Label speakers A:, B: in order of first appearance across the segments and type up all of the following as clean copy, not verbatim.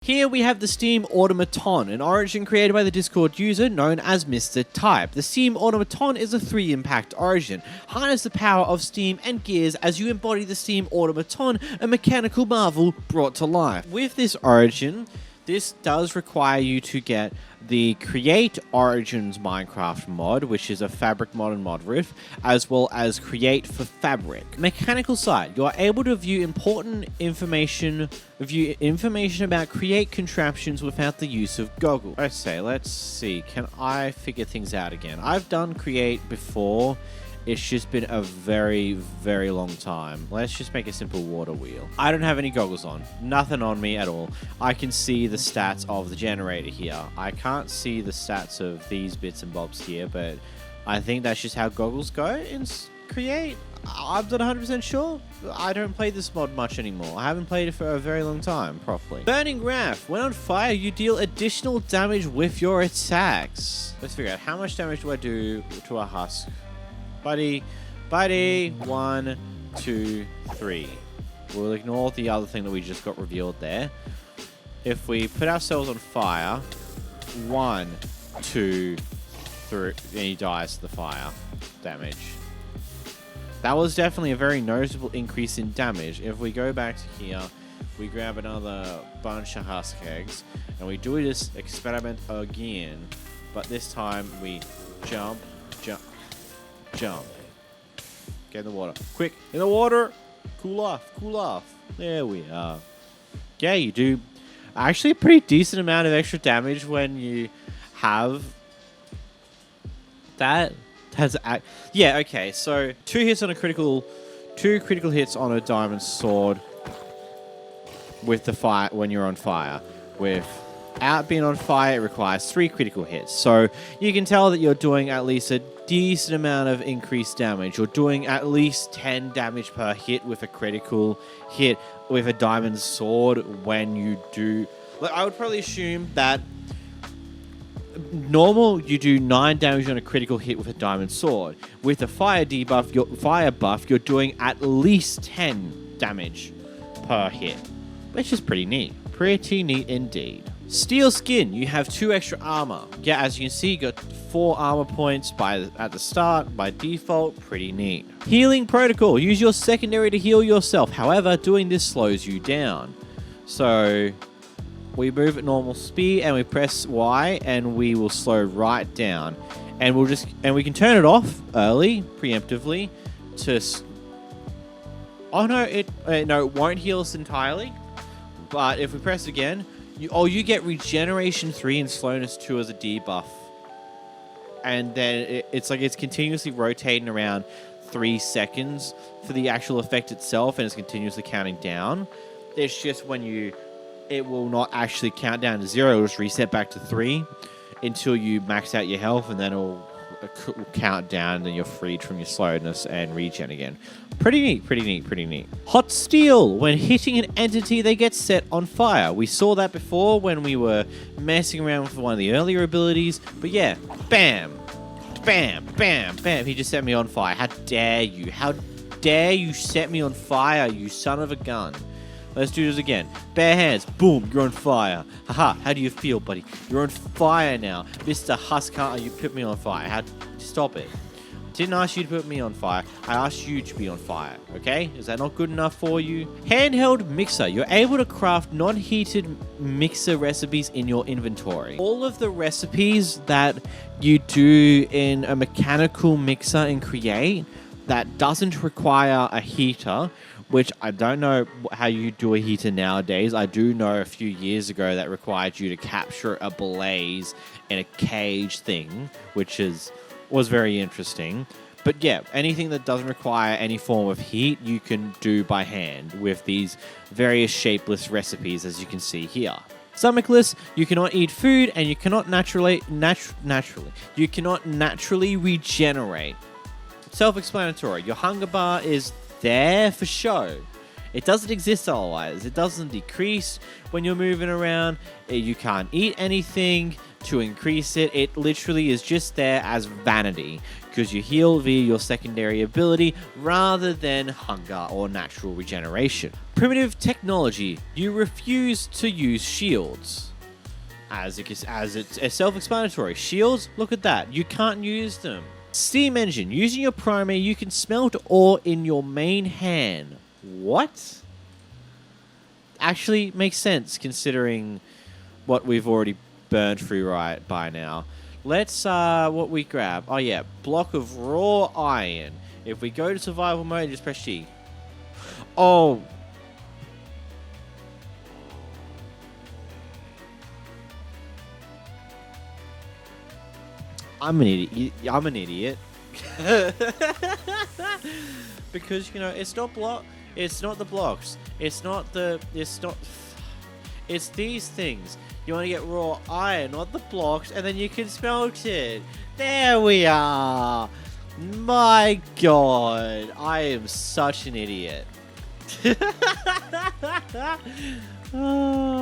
A: Here we have the Steam Automaton, an origin created by the Discord user known as Mr. Type. The Steam Automaton is a 3-impact origin. Harness the power of Steam and gears as you embody the Steam Automaton, a mechanical marvel brought to life. With this origin, this does require you to get the Create Origins Minecraft mod, which is a fabric mod and mod riff, as well as Create for Fabric. Mechanical side, you are able to view important information about Create contraptions without the use of goggles. Let's see, can I figure things out again? I've done Create before. It's just been a very, very long time. Let's just make a simple water wheel. I don't have any goggles on. Nothing on me at all. I can see the stats of the generator here. I can't see the stats of these bits and bobs here, but I think that's just how goggles go in Create. I'm not 100% sure. I don't play this mod much anymore. I haven't played it for a very long time, properly. Burning Raft. When on fire, you deal additional damage with your attacks. Let's figure out how much damage do I do to a husk. Buddy, 1, 2, 3. We'll ignore the other thing that we just got revealed there. If we put ourselves on fire, 1, 2, 3, and he dies to the fire damage. That was definitely a very noticeable increase in damage. If we go back to here, we grab another bunch of husk eggs, and we do this experiment again, but this time we jump. Get in the water. Quick, in the water. Cool off. There we are. Yeah, you do actually a pretty decent amount of extra damage when you have that. Yeah, okay. So 2 critical hits on a diamond sword with the fire when you're on fire. Without being on fire, it requires 3 critical hits. So you can tell that you're doing at least a decent amount of increased damage. You're doing at least 10 damage per hit with a critical hit with a diamond sword when you do... I would probably assume that normal, you do 9 damage on a critical hit with a diamond sword. With a fire buff, you're doing at least 10 damage per hit, which is pretty neat. Pretty neat indeed. Steel skin, you have 2 extra armor. Yeah, as you can see, you got 4 armor points at the start by default. Pretty neat. Healing protocol, use your secondary to heal yourself. However, doing this slows you down. So we move at normal speed and we press Y and we will slow right down. And we can turn it off early, preemptively to... Oh no, it won't heal us entirely. But if we press again, you get regeneration 3 and slowness 2 as a debuff. And then it's continuously rotating around 3 seconds for the actual effect itself, and it's continuously counting down. It's just it will not actually count down to 0, it'll just reset back to 3 until you max out your health, and then it'll count down, and then you're freed from your slowness and regen again. Pretty neat. Hot steel. When hitting an entity, they get set on fire. We saw that before when we were messing around with one of the earlier abilities. But yeah, bam. He just set me on fire. How dare you? How dare you set me on fire, you son of a gun. Let's do this again. Bare hands. Boom, you're on fire. Haha, how do you feel, buddy? You're on fire now. Mr. Husk Hunter, you put me on fire. Stop it. Didn't ask you to put me on fire. I asked you to be on fire, okay? Is that not good enough for you? Handheld mixer. You're able to craft non-heated mixer recipes in your inventory. All of the recipes that you do in a mechanical mixer in Create that doesn't require a heater, which I don't know how you do a heater nowadays. I do know a few years ago that required you to capture a blaze in a cage thing, which was very interesting. But yeah, anything that doesn't require any form of heat, you can do by hand with these various shapeless recipes, as you can see here. Stomachless, you cannot eat food and you cannot naturally regenerate. Self-explanatory. Your hunger bar is there for show. It doesn't exist otherwise. It doesn't decrease when you're moving around. You can't eat anything to increase it. It literally is just there as vanity. because you heal via your secondary ability rather than hunger or natural regeneration. Primitive technology. You refuse to use shields. As it's self-explanatory. Shields, look at that. You can't use them. Steam engine. Using your primary, you can smelt ore in your main hand. What? Actually makes sense considering what we've already burned through right by now. Let's, what we grab. Oh, yeah. Block of raw iron. If we go to survival mode, just press G. Oh. I'm an idiot. I'm an idiot. Because, you know, it's not it's not the blocks. It's these things. You want to get raw iron, not the blocks, and then you can smelt it. There we are. My God, I am such an idiot. Oh.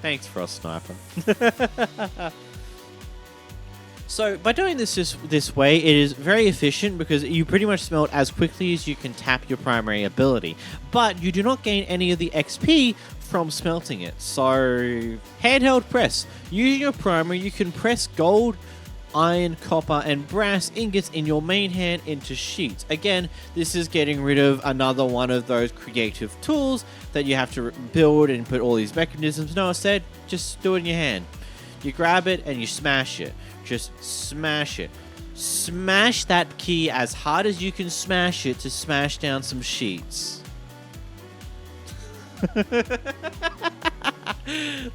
A: Thanks, Frost Sniper. So, by doing this way, it is very efficient because you pretty much smelt as quickly as you can tap your primary ability. But you do not gain any of the XP from smelting it. So, handheld press. Using your primary, you can press gold, iron, copper, and brass ingots in your main hand into sheets. Again, this is getting rid of another one of those creative tools that you have to build and put all these mechanisms. No, instead, just do it in your hand. You grab it and you smash it. Just smash it. Smash that key as hard as you can smash it to smash down some sheets.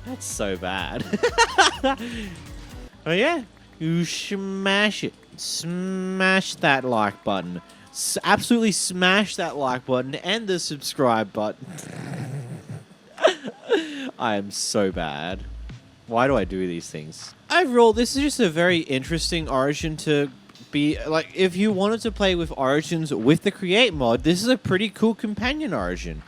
A: That's so bad. Oh yeah, you smash it. Smash that like button. Absolutely smash that like button and the subscribe button. I am so bad. Why do I do these things? Overall, this is just a very interesting Origin to be... Like, if you wanted to play with Origins with the Create mod, this is a pretty cool companion Origin.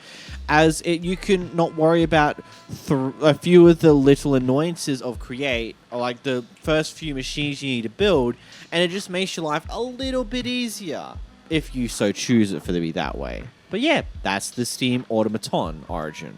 A: As you can not worry about a few of the little annoyances of Create, or like the first few machines you need to build, and it just makes your life a little bit easier, if you so choose it for to be that way. But yeah, that's the Steam Automaton Origin.